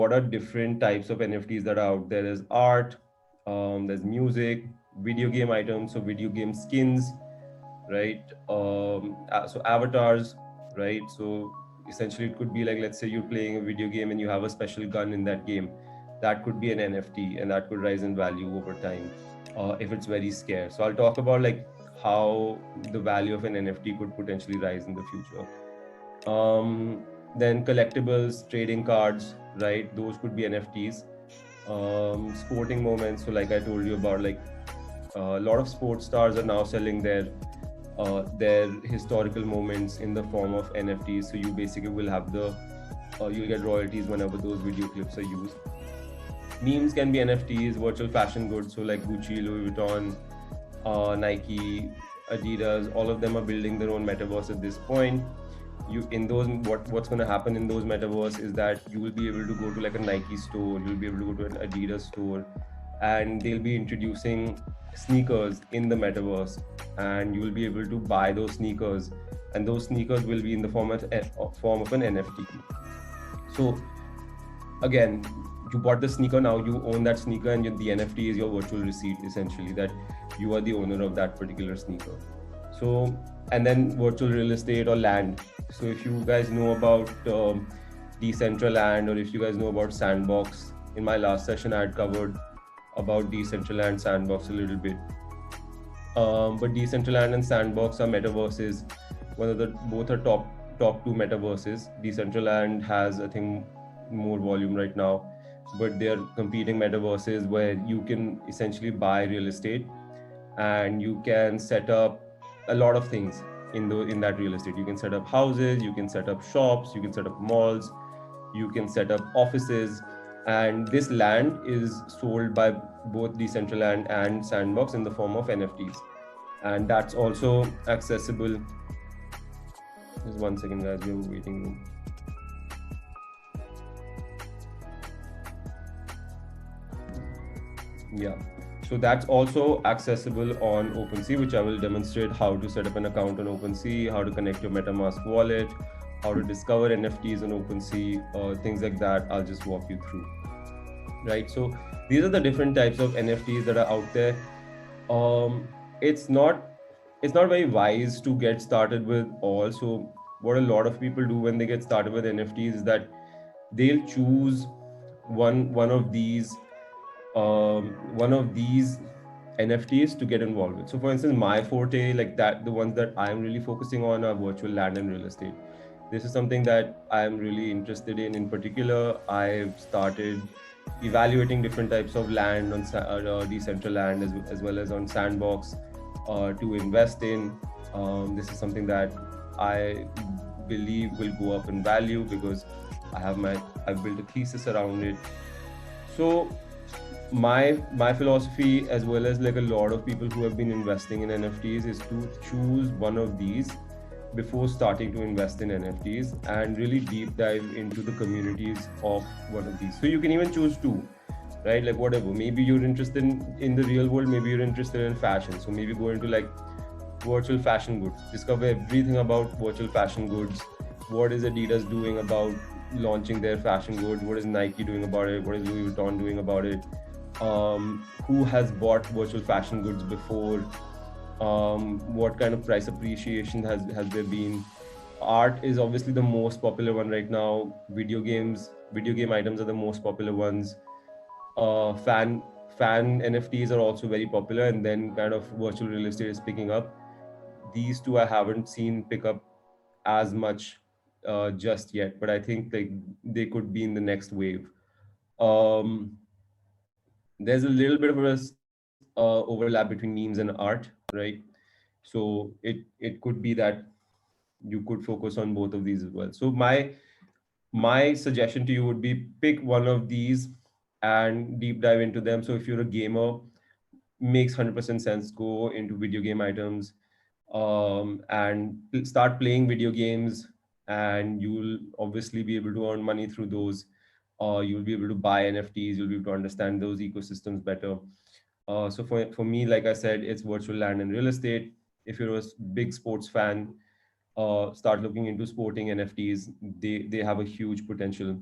what are different types of NFTs that are out there. There's art, there's music, video game items, so video game skins, right? So avatars, right? So essentially, it could be like, let's say you're playing a video game and you have a special gun in that game. That could be an NFT, and that could rise in value over time if it's very scarce. So I'll talk about like how the value of an NFT could potentially rise in the future. Then collectibles, trading cards, right? Those could be NFTs. Sporting moments. So like I told you about, like a lot of sports stars are now selling their historical moments in the form of NFTs. So you basically will have you'll get royalties whenever those video clips are used. Memes can be NFTs, virtual fashion goods. So like Gucci, Louis Vuitton, Nike, Adidas, all of them are building their own metaverse at this point. You in those what's going to happen in those metaverse is that you will be able to go to like a Nike store, you'll be able to go to an Adidas store, and they'll be introducing sneakers in the metaverse, and you will be able to buy those sneakers, and those sneakers will be in the form of an NFT. So again, you bought the sneaker, now you own that sneaker, and the NFT is your virtual receipt, essentially, that you are the owner of that particular sneaker. So, and then virtual real estate or land. So if you guys know about Decentraland, or if you guys know about Sandbox, in my last session I had covered about Decentraland, Sandbox a little bit. But Decentraland and Sandbox are metaverses. Both are top two metaverses. Decentraland has, I think, more volume right now, but they are competing metaverses where you can essentially buy real estate, and you can set up a lot of things in that real estate. You can set up houses, you can set up shops, you can set up malls, you can set up offices, and this land is sold by both Decentraland and Sandbox in the form of NFTs, and that's also accessible. Just 1 second, guys, we're waiting room. Yeah, so that's also accessible on OpenSea, which I will demonstrate how to set up an account on OpenSea, how to connect your MetaMask wallet, how to discover NFTs on OpenSea, things like that. I'll just walk you through. Right, so these are the different types of NFTs that are out there. It's not very wise to get started with all. So what a lot of people do when they get started with NFTs is that they'll choose one of these NFTs to get involved with. So for instance, my forte, like that, the ones that I'm really focusing on are virtual land and real estate. This is something that I'm really interested in. In particular, I've started evaluating different types of land on Decentraland as well as on Sandbox to invest in. This is something that I believe will go up in value because I've built a thesis around it. So my philosophy, as well as like a lot of people who have been investing in NFTs, is to choose one of these before starting to invest in NFTs and really deep dive into the communities of one of these. So you can even choose two, right? Like whatever, maybe you're interested in the real world, maybe you're interested in fashion, so maybe go into like virtual fashion goods, discover everything about virtual fashion goods. What is Adidas doing about launching their fashion goods? What is Nike doing about it? What is Louis Vuitton doing about it? Who has bought virtual fashion goods before? What kind of price appreciation has there been? Art is obviously the most popular one right now. Video game items are the most popular ones. Fan NFTs are also very popular, and then kind of virtual real estate is picking up. These two I haven't seen pick up as much just yet, but I think like they could be in the next wave. Um, there's a little bit of a overlap between memes and art, right? So it could be that you could focus on both of these as well. So my suggestion to you would be pick one of these and deep dive into them. So if you're a gamer, makes 100% sense, go into video game items, and start playing video games, and you'll obviously be able to earn money through those. You'll be able to buy NFTs, you'll be able to understand those ecosystems better. So for me, like I said, it's virtual land and real estate. If you're a big sports fan, start looking into sporting NFTs. They have a huge potential.